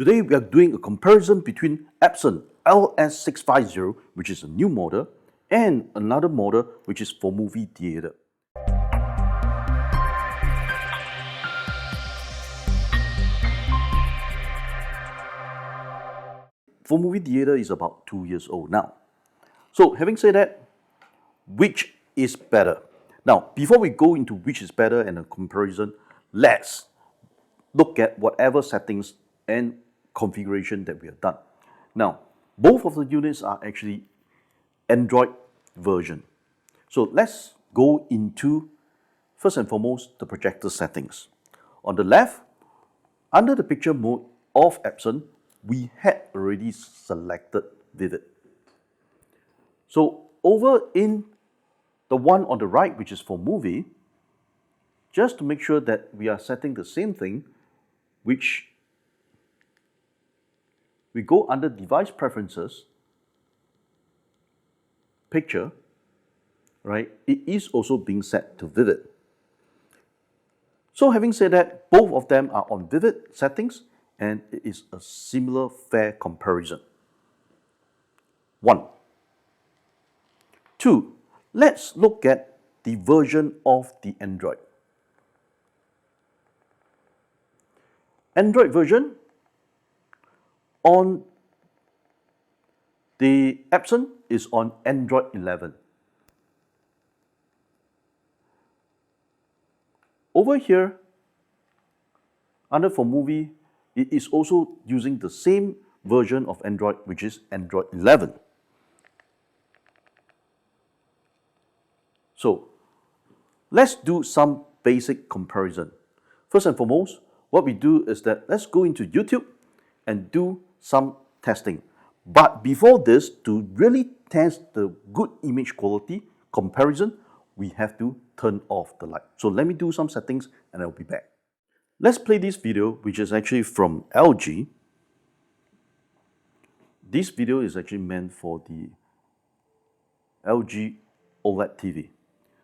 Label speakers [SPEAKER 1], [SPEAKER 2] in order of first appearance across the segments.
[SPEAKER 1] Today we are doing a comparison between Epson LS650, which is a new model, and another model which is Formovie Theater. Formovie Theater is about 2 years old now. So having said that, which is better? Now, before we go into which is better and a comparison, let's look at whatever settings and configuration that we have done. Now, both of the units are actually Android version. So let's go into, first and foremost, the projector settings. On the left, under the picture mode of Epson, we had already selected Vivid. So over in the one on the right, which is Formovie, just to make sure that we are setting the same thing, which we go under Device Preferences, Picture, right? It is also being set to Vivid. So having said that, both of them are on Vivid settings, and it is a similar fair comparison. 1. 2. Let's look at the version of the Android. Android version on the Epson is on Android 11. Over here, under Formovie, it is also using the same version of Android, which is Android 11. So, let's do some basic comparison. First and foremost, what we do is that let's go into YouTube and do some testing. But before this, to really test the good image quality comparison, we have to turn off the light. So let me do some settings and I'll be back. Let's play this video, which is actually from LG. This video is actually meant for the LG OLED TV.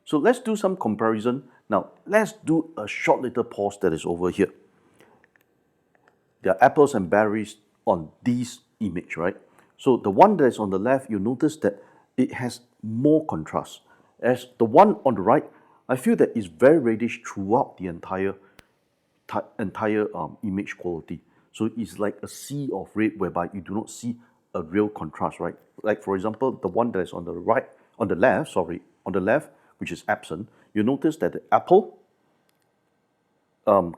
[SPEAKER 1] So let's do some comparison. Now, let's do a short little pause that is over here. There are apples and berries on this image, right? So the one that is on the left, you notice that it has more contrast. As the one on the right, I feel that it's very reddish throughout the entire image quality. So it's like a sea of red whereby you do not see a real contrast, right? Like for example, the one that is on the left, which is Epson, you notice that the apple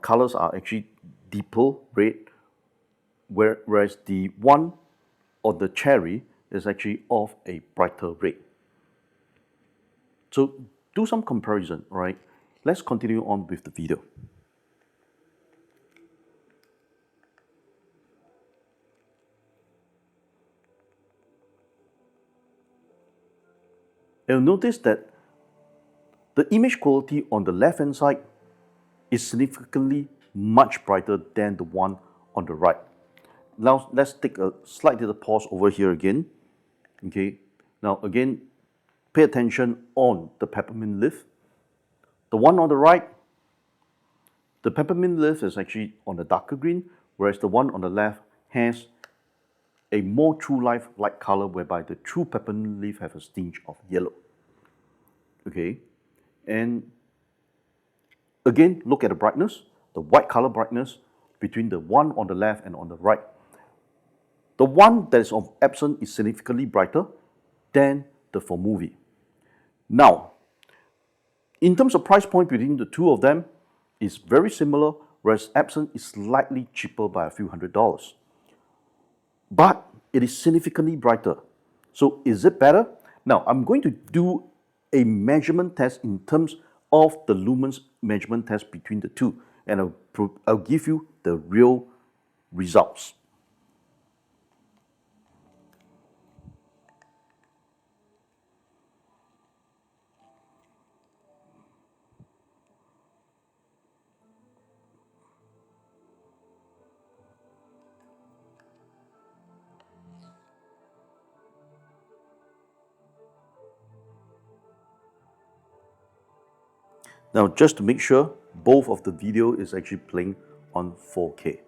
[SPEAKER 1] colors are actually deeper red, whereas the one on the cherry is actually of a brighter red. So do some comparison, right? Let's continue on with the video. You'll notice that the image quality on the left hand side is significantly much brighter than the one on the right. Now let's take a slight little pause over here again. Okay, now again, pay attention on the peppermint leaf. The one on the right, the peppermint leaf is actually on a darker green, whereas the one on the left has a more true life light color whereby the true peppermint leaf have a tinge of yellow. Okay, and again, look at the brightness, the white color brightness between the one on the left and on the right. The one that is of Epson is significantly brighter than the Formovie. Now, in terms of price point between the two of them, is very similar, whereas Epson is slightly cheaper by a few $100s. But it is significantly brighter. So is it better? Now, I'm going to do a measurement test in terms of the lumens measurement test between the two, and I'll give you the real results. Now, just to make sure, both of the video is actually playing on 4K.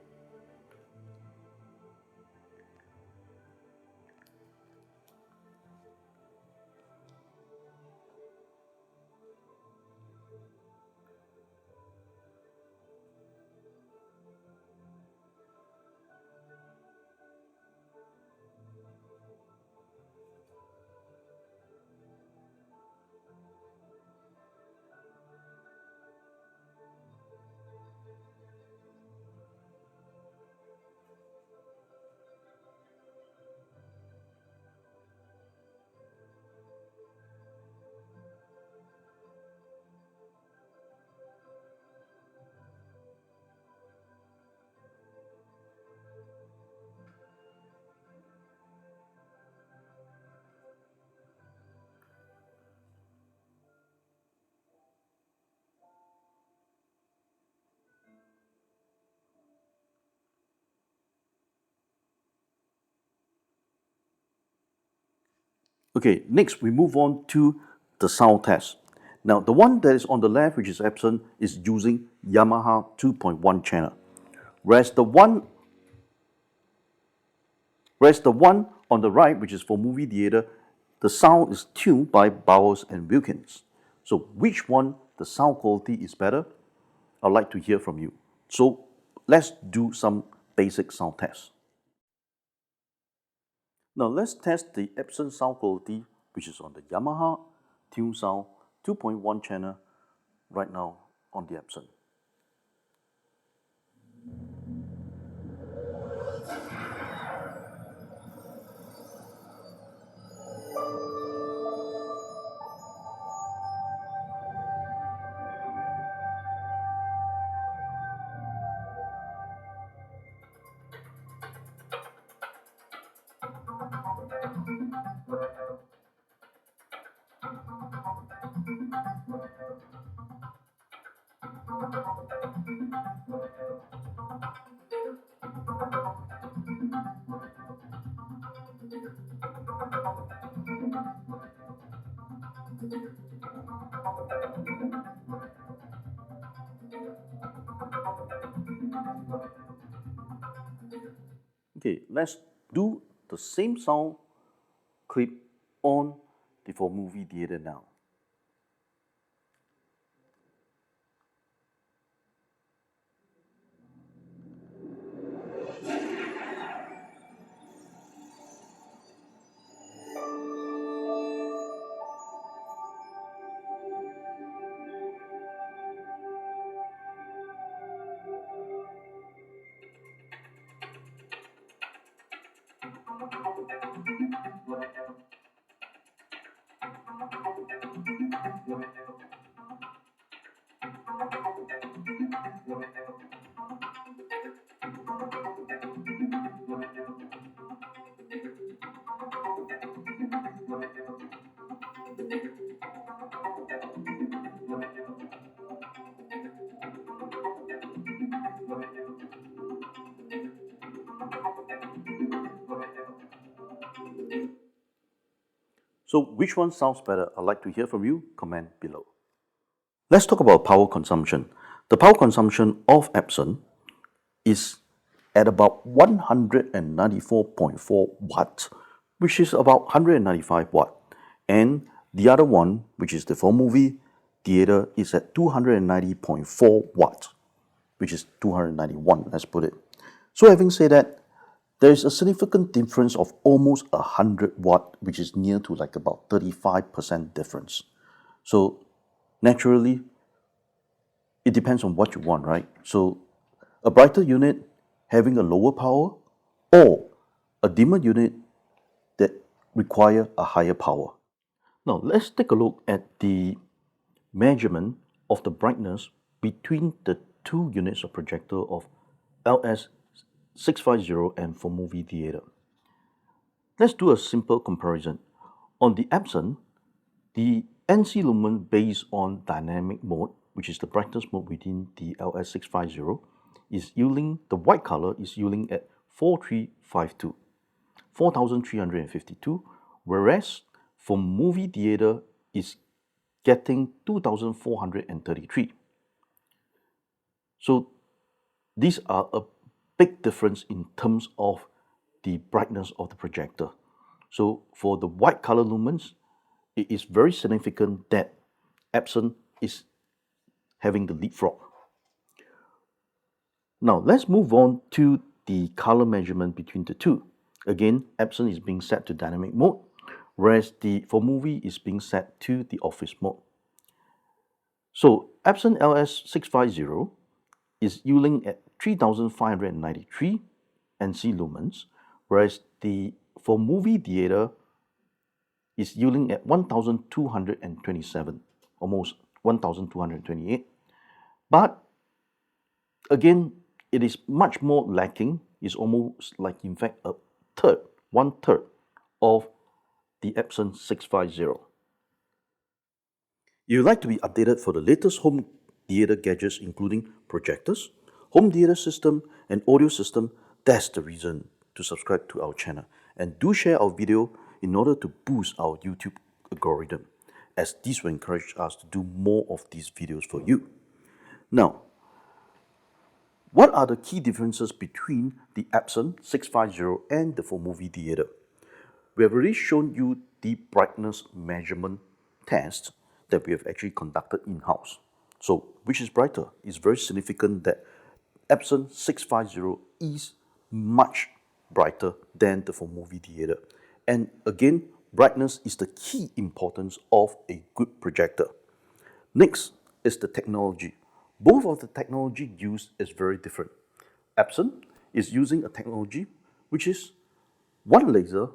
[SPEAKER 1] Okay, next we move on to the sound test. Now, the one that is on the left, which is Epson, is using Yamaha 2.1 channel, whereas the one on the right, which is Formovie Theater, the sound is tuned by Bowers and Wilkins. So, which one the sound quality is better? I'd like to hear from you. So, let's do some basic sound tests. Now, let's test the Epson sound quality, which is on the Yamaha Tune Sound 2.1 channel right now on the Epson. Okay, let's do the same sound clip on the Formovie Theater now. So, which one sounds better? I'd like to hear from you. Comment below. Let's talk about power consumption. The power consumption of Epson is at about 194.4 watts, which is about 195 watt. And the other one, which is the Formovie Theater, is at 290.4 watts, which is 291, let's put it. So having said that, there is a significant difference of almost 100 watt, which is near to like about 35% difference. So naturally, it depends on what you want, right? So a brighter unit having a lower power, or a dimmer unit that require a higher power. Now let's take a look at the measurement of the brightness between the two units of projector of LS650 and Formovie Theater. Let's do a simple comparison. On the Epson, the NC lumen based on dynamic mode, which is the brightness mode within the LS650, is yielding, the white color is yielding at 4352, whereas Formovie Theater is getting 2433. So these are a big difference in terms of the brightness of the projector. So for the white color lumens, it is very significant that Epson is having the leapfrog. Now let's move on to the color measurement between the two. Again, Epson is being set to dynamic mode, whereas the Formovie is being set to the office mode. So Epson LS650 is yielding at 3593 NC lumens, whereas the Formovie Theater is yielding at 1227, almost 1228. But again, it is much more lacking. It's almost like, in fact, one third of the Epson 650. If you'd like to be updated for the latest home theater gadgets, including projectors, home theater system, and audio system, that's the reason to subscribe to our channel. And do share our video in order to boost our YouTube algorithm, as this will encourage us to do more of these videos for you. Now, what are the key differences between the Epson 650 and the Formovie Theater? We have already shown you the brightness measurement test that we have actually conducted in-house. So, which is brighter? It's very significant that Epson 650 is much brighter than the Formovie Theater. And again, brightness is the key importance of a good projector. Next is the technology. Both of the technology used is very different. Epson is using a technology which is one laser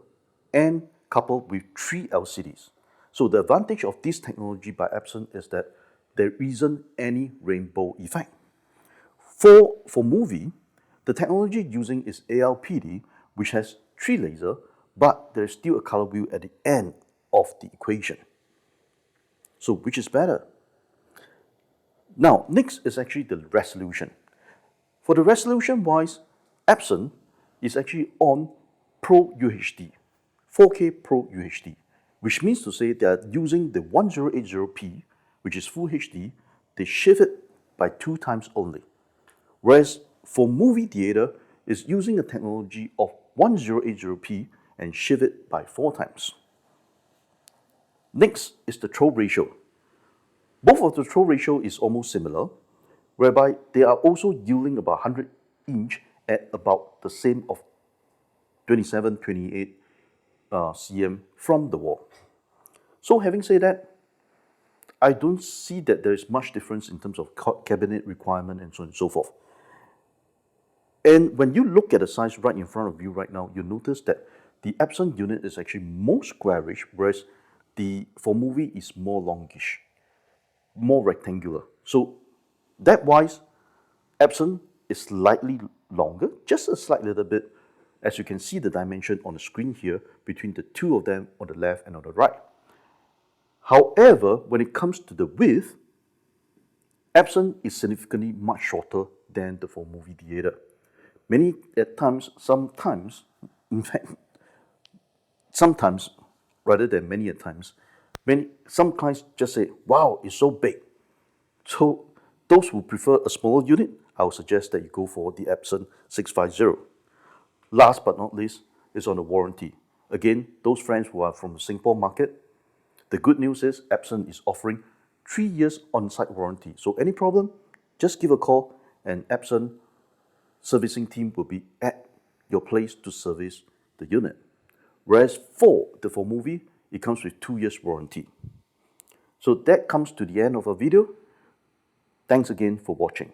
[SPEAKER 1] and coupled with 3 LCDs. So the advantage of this technology by Epson is that there isn't any rainbow effect. For Formovie, the technology using is ALPD, which has 3 lasers, but there's still a color wheel at the end of the equation. So which is better? Now, next is actually the resolution. For the resolution wise, Epson is actually on Pro UHD, 4K Pro UHD, which means to say they are using the 1080p, which is Full HD, they shift it by 2 times only. Whereas Formovie Theater is using a technology of 1080p and shift it by 4 times. Next is the throw ratio. Both of the throw ratio is almost similar, whereby they are also yielding about 100 inch at about the same of 27, 28 cm from the wall. So having said that, I don't see that there is much difference in terms of cabinet requirement and so on and so forth. And when you look at the size right in front of you right now, you notice that the Epson unit is actually more squarish, whereas the Formovie is more longish, more rectangular. So that wise, Epson is slightly longer, just a slight little bit, as you can see the dimension on the screen here between the two of them on the left and on the right. However, when it comes to the width, Epson is significantly much shorter than the Formovie Theater. Sometimes, in fact, sometimes, rather than many a times, some clients just say, wow, it's so big. So those who prefer a smaller unit, I would suggest that you go for the Epson 650. Last but not least is on the warranty. Again, those friends who are from the Singapore market, the good news is Epson is offering 3 years on-site warranty. So any problem, just give a call and Epson servicing team will be at your place to service the unit. Whereas for the Formovie, it comes with 2 years warranty. So that comes to the end of our video. Thanks again for watching.